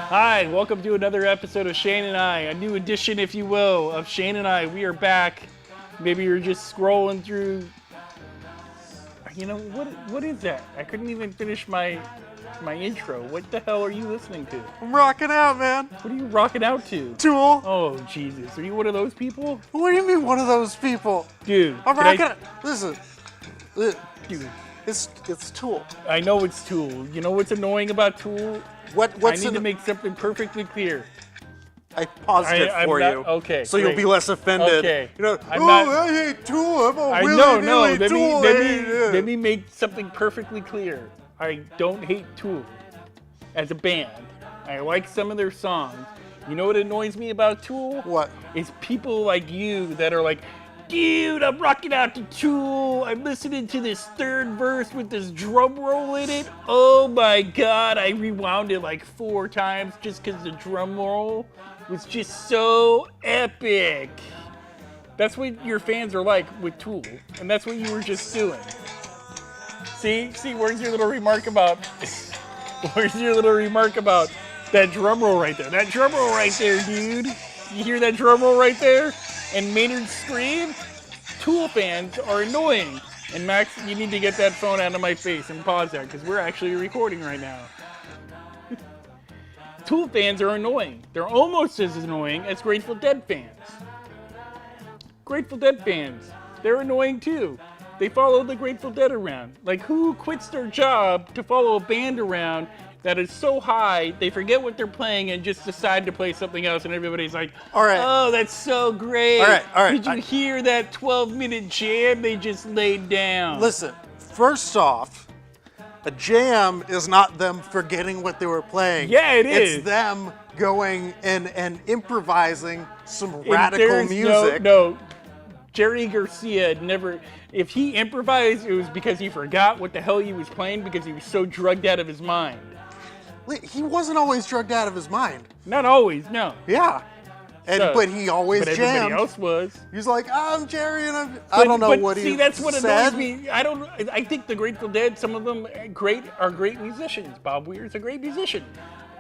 Hi, welcome to another episode of Shayne and I, a new edition, if you will, of Shayne and I. We are back. Maybe you're just scrolling through. You know, what is that? I couldn't even finish my intro. What the hell are you listening to? I'm rocking out, man. What are you rocking out to? Tool. Oh, Jesus. Are you one of those people? What do you mean one of those people? Dude. I'm rocking out. Listen. Dude. It's Tool. I know it's Tool. You know what's annoying about Tool? What's I need to make something perfectly clear. I paused it for you. Okay. So great. you'll be less offended. Okay. You know, I'm not, I hate Tool. I'm a let Tool. let me make something perfectly clear. I don't hate Tool as a band. I like some of their songs. You know what annoys me about Tool? What? It's people like you that are like, dude, I'm rocking out to Tool. I'm listening to this third verse with this drum roll in it. Oh my God, I rewound it like 4 times just because the drum roll was just so epic. That's what your fans are like with Tool, and that's what you were just doing. See, where's your little remark about, that drum roll right there? That drum roll right there, dude. You hear that drum roll right there? And Maynard's scream? Tool fans are annoying. And Max, you need to get that phone out of my face and pause that, because we're actually recording right now. Tool fans are annoying. They're almost as annoying as Grateful Dead fans. Grateful Dead fans, they're annoying too. They follow the Grateful Dead around. Like, who quits their job to follow a band around that is so high, they forget what they're playing and just decide to play something else, and everybody's like, all right. Oh, that's so great. All right. Did you hear that 12-minute jam they just laid down? Listen, first off, a jam is not them forgetting what they were playing. Yeah, it is. It's them going and improvising some radical music. No, Jerry Garcia never, if he improvised, it was because he forgot what the hell he was playing because he was so drugged out of his mind. He wasn't always drugged out of his mind. Not always, no. Yeah. But he always jammed. Everybody else was. He's like, I'm Jerry, and I don't know what he said. See, that's what annoys me. I think the Grateful Dead, some of them are great musicians. Bob Weir's a great musician.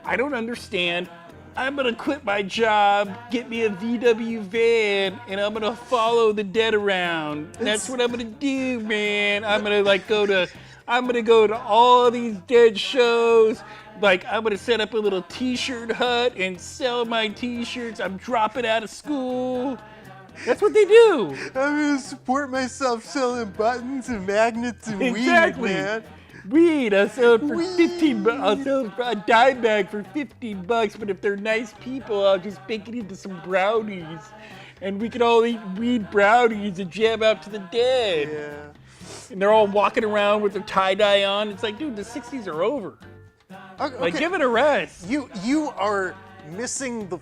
I don't understand. I'm gonna quit my job, get me a VW van, and I'm gonna follow the Dead around. That's what I'm gonna do, man. I'm gonna go to all these Dead shows. Like, I'm gonna set up a little t-shirt hut and sell my t-shirts. I'm dropping out of school. That's what they do. I'm gonna support myself selling buttons and magnets and weed, man. Weed, I'll sell it for 15 bucks. I'll sell a dime bag for 15 bucks, but if they're nice people, I'll just bake it into some brownies. And we can all eat weed brownies and jam out to the Dead. Yeah. And they're all walking around with their tie-dye on. It's like, dude, the 60s are over. Okay. Like, give it a rest. You are missing the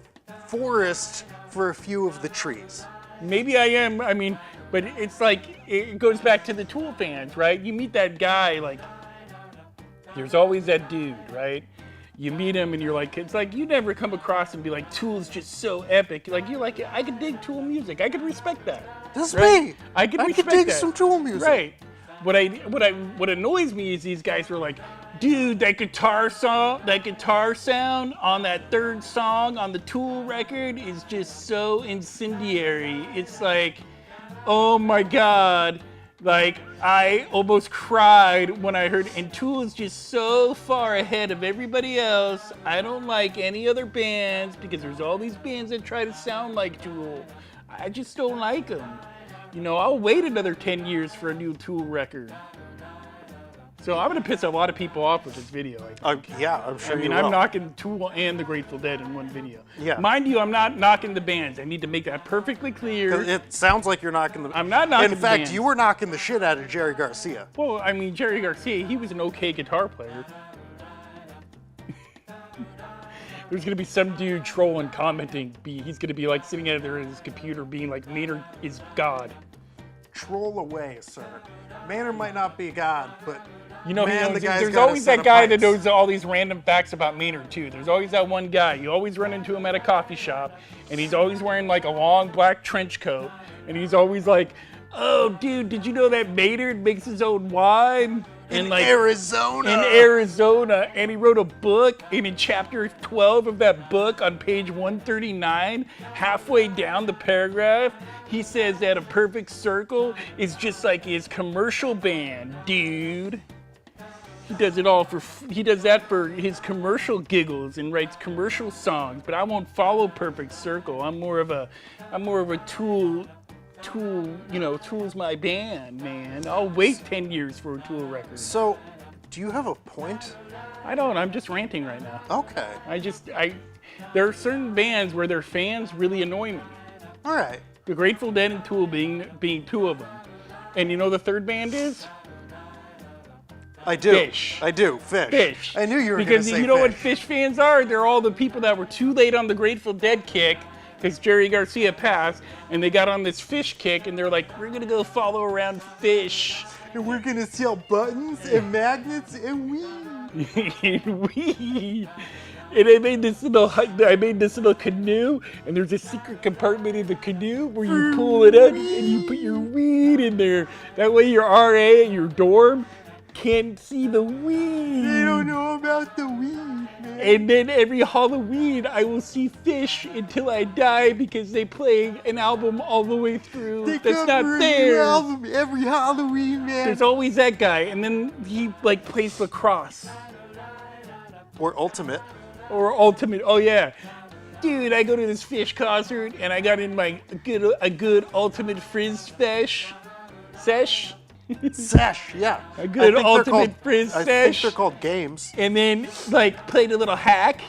forest for a few of the trees. Maybe I am. I mean, but it's like, it goes back to the Tool fans, right? You meet that guy, like, there's always that dude, right? You meet him and you're like, it's like you never come across and be like, Tool's just so epic. Like, you're like, I could dig Tool music. I could respect that. That's right? me. I could dig that. some Tool music. Right. What annoys me is these guys were like, dude, that guitar sound on that third song on the Tool record is just so incendiary. It's like, oh my God. Like, I almost cried when I heard, and Tool is just so far ahead of everybody else. I don't like any other bands because there's all these bands that try to sound like Tool. I just don't like them. You know, I'll wait another 10 years for a new Tool record. So I'm gonna piss a lot of people off with this video. Yeah, I'm sure. I'm knocking Tool and the Grateful Dead in one video. Yeah. Mind you, I'm not knocking the bands. I need to make that perfectly clear. It sounds like you're knocking them. I'm not knocking the bands. In fact, you were knocking the shit out of Jerry Garcia. Well, I mean, Jerry Garcia, he was an okay guitar player. There's gonna be some dude trolling, commenting. He's gonna be like sitting out there at his computer, being like, Maynard is God. Troll away, sir. Maynard might not be God, but you know, man, there's always that guy that knows all these random facts about Maynard too. There's always that one guy. You always run into him at a coffee shop, and he's always wearing like a long black trench coat, and he's always like, "Oh, dude, did you know that Maynard makes his own wine?" in Arizona. In Arizona, and he wrote a book, and in chapter 12 of that book, on page 139, halfway down the paragraph, he says that a perfect circle is just like his commercial band, dude. He does it all he does that for his commercial giggles and writes commercial songs, but I won't follow Perfect Circle. I'm more of a Tool, Tool's my band, man. I'll wait 10 years for a Tool record. So, do you have a point? I don't, I'm just ranting right now. Okay. There are certain bands where their fans really annoy me. All right. The Grateful Dead and Tool being two of them. And you know the third band is? I do. Fish. I do. Fish. Fish. I knew you were going to Because say you know what Fish. Fish fans are? They're all the people that were too late on the Grateful Dead kick because Jerry Garcia passed, and they got on this Fish kick, and they're like, we're going to go follow around Fish. And we're going to sell buttons and magnets and weed. Weed. And I made this little canoe, and there's a secret compartment in the canoe where you pull it up and you put your weed in there. That way your RA at your dorm can't see the weed. They don't know about the weed, man. And then every Halloween, I will see Fish until I die because they play an album all the way through. That's not cover a fair. new album every Halloween, man. There's always that guy, and then he plays lacrosse Or Ultimate. or ultimate. Oh yeah, dude, I go to this Fish concert and I got in a good ultimate frizz sesh. Sesh, yeah. A good I think they're ultimate called- frizz I think sesh. they're called games. And then played a little hack.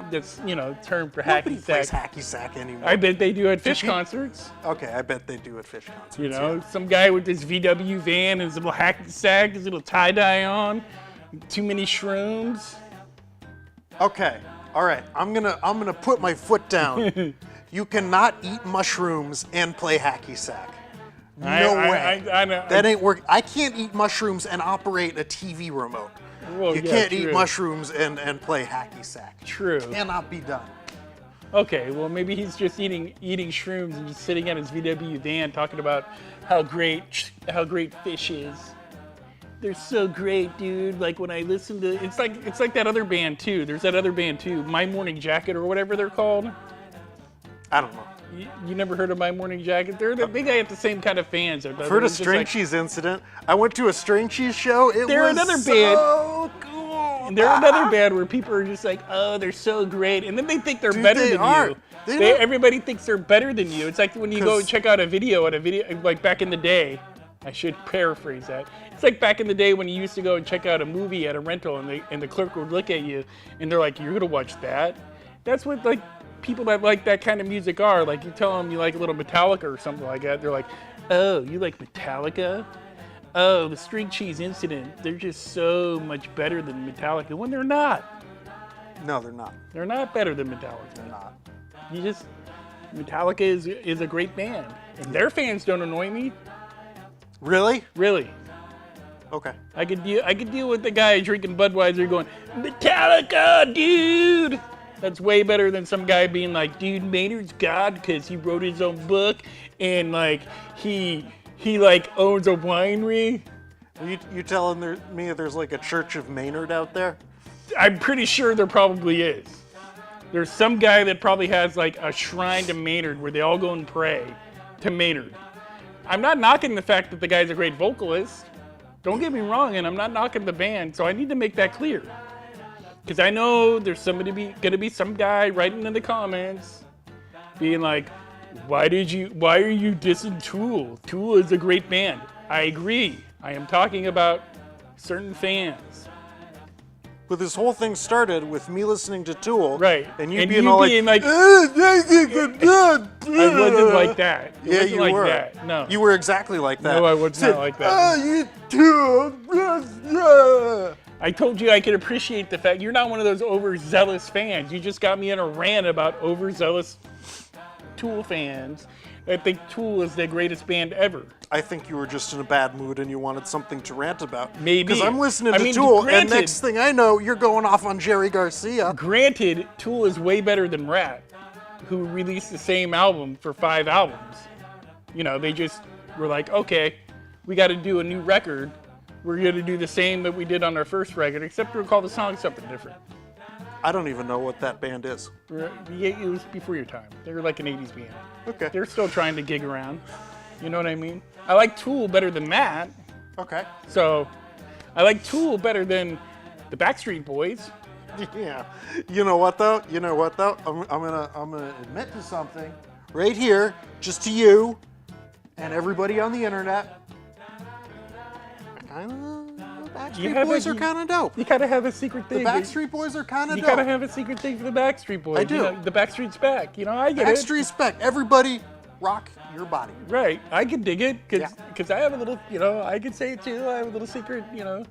That's term for Nobody hacky plays sack. hacky sack anymore. I bet they do at Fish you- concerts. Okay, I bet they do at Fish concerts. yeah. Some guy with his VW van and his little hacky sack, his little tie dye on, too many shrooms. Okay, all right. I'm gonna put my foot down. You cannot eat mushrooms and play hacky sack. No way. I know. That ain't work. I can't eat mushrooms and operate a TV remote. Well, You yeah, can't true. eat mushrooms and play hacky sack. True. Cannot be done. Okay, well maybe he's just eating shrooms and just sitting at his VW van talking about how great Fish is. They're so great, dude. Like when I listen to it's like that other band too. There's that other band too, My Morning Jacket or whatever they're called. I don't know. You never heard of My Morning Jacket? They have the same kind of fans. I've heard of String Cheese Incident. I went to a String Cheese show. They're was another so cool. And they're another band where people are just like, oh, they're so great, and then they think they're Dude, better they than aren't. you. They don't- Everybody thinks they're better than you. It's like when you go 'Cause- check out a video like back in the day. I should paraphrase that. It's like back in the day when you used to go and check out a movie at a rental, and the clerk would look at you, and they're like, "You're gonna watch that?" That's what people that like that kind of music are. Like you tell them you like a little Metallica or something like that, they're like, "Oh, you like Metallica? Oh, the String Cheese Incident. They're just so much better than Metallica." When they're not. No, they're not. They're not better than Metallica. They're not. Metallica is a great band, and their fans don't annoy me. Really? Really. Okay. I could deal with the guy drinking Budweiser going, Metallica, dude. That's way better than some guy being like, dude, Maynard's God because he wrote his own book and he owns a winery. Are you telling me there's like a Church of Maynard out there? I'm pretty sure there probably is. There's some guy that probably has like a shrine to Maynard where they all go and pray to Maynard. I'm not knocking the fact that the guy's a great vocalist. Don't get me wrong, and I'm not knocking the band, so I need to make that clear. Because I know there's gonna be some guy writing in the comments being like, why are you dissing Tool? Tool is a great band. I agree. I am talking about certain fans. But this whole thing started with me listening to Tool. Right. And you And being you all being like, like- I I wasn't like that. It Yeah, wasn't you like were. that. No. You were exactly like that. No, I was not like that. Oh, you Tool. I told you I could appreciate the fact you're not one of those overzealous fans. You just got me in a rant about overzealous Tool fans that think Tool is the greatest band ever. I think you were just in a bad mood and you wanted something to rant about. Maybe. Because I'm listening I to mean, Tool, granted- and next thing I know, you're going off on Jerry Garcia. Granted, Tool is way better than Rat, who released the same album for 5 albums. They just were like, okay, we got to do a new record. we're gonna do the same that we did on our first record, except we'll call the song something different. I don't even know what that band is. It was before your time. They were like an 80s band. Okay. They're still trying to gig around. You know what I mean? I like Tool better than that. Okay. So, I like Tool better than the Backstreet Boys. Yeah. You know what though? I'm gonna admit to something right here, just to you and everybody on the internet. Backstreet Boys are kind of dope. You gotta have a secret The thing. Backstreet Boys are kind of You dope. gotta have a secret thing for the Backstreet Boys. I do. You know, the Backstreet's back. You know, I get it. Backstreet's back. Everybody, rock your body. Right. I can dig it because Yeah. I have a little, you know, I can say it too. I have a little secret, you know.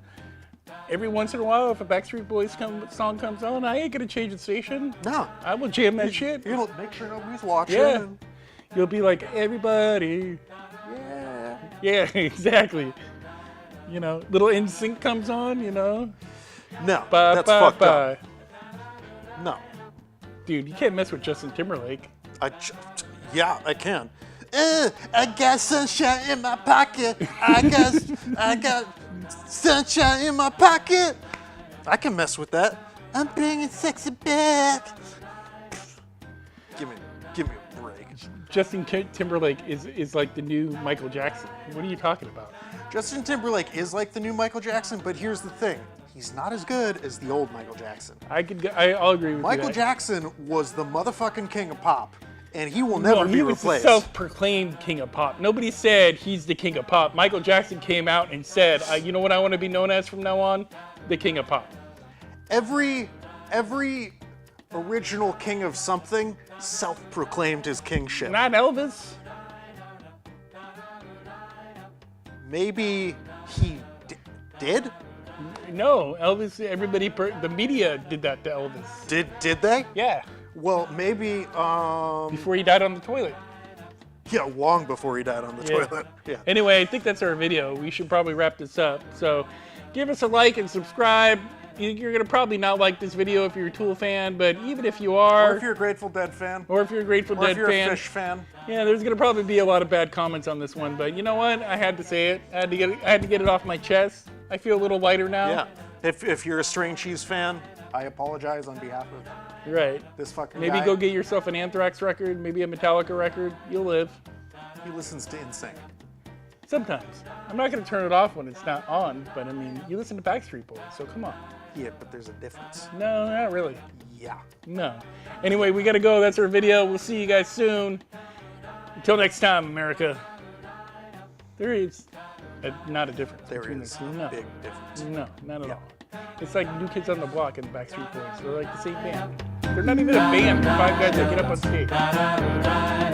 Every once in a while, if a Backstreet Boys song comes on, I ain't gonna change the station. No. I will jam that shit. You know, make sure nobody's watching. Yeah. You'll be like, everybody. Yeah. Yeah, exactly. You know, little NSYNC comes on, you know. No, Bye, that's bye, fucked bye. up. No. Dude, you can't mess with Justin Timberlake. Yeah, I can. I got sunshine in my pocket. I got sunshine in my pocket. I can mess with that. I'm bringing sexy back. Give me a break. Justin Timberlake is like the new Michael Jackson. What are you talking about? Justin Timberlake is like the new Michael Jackson, but here's the thing. He's not as good as the old Michael Jackson. I'll agree with you. Michael Jackson was the motherfucking king of pop, and he will never be he was replaced. the self-proclaimed king of pop. Nobody said he's the king of pop. Michael Jackson came out and said, you know what I want to be known as from now on? The king of pop. Every original king of something self-proclaimed his kingship. Not Elvis. Maybe he did? No, Elvis, the media did that to Elvis. Did they? Yeah, Well, maybe, before he died on the toilet. yeah, long before he died on the toilet. Yeah. Anyway, I think that's our video. We should probably wrap this up. So give us a like and subscribe. You're going to probably not like this video if you're a Tool fan, but even if you are, Or if you're a Grateful Dead fan. or if you're a Grateful Or Dead if you're fan, a Fish fan. yeah, there's going to probably be a lot of bad comments on this one, but you know what? I had to say it. I had to get it off my chest. I feel a little lighter now. Yeah. If you're a String Cheese fan, I apologize on behalf of Right. this fucking Maybe guy. go get yourself an Anthrax record, maybe a Metallica record. You'll live. He listens to NSYNC. Sometimes. I'm not going to turn it off when it's not on, but I mean, you listen to Backstreet Boys, so come on. Yeah, but there's a difference. No, not really. Yeah. No. Anyway, we got to go. That's our video. We'll see you guys soon. Until next time, America. There is not a difference. There between is the two. a No. big difference. No, not at Yeah. all. It's like New Kids on the Block and the Backstreet Boys. They're like the same band. They're not even a band. They're five guys that get up on stage.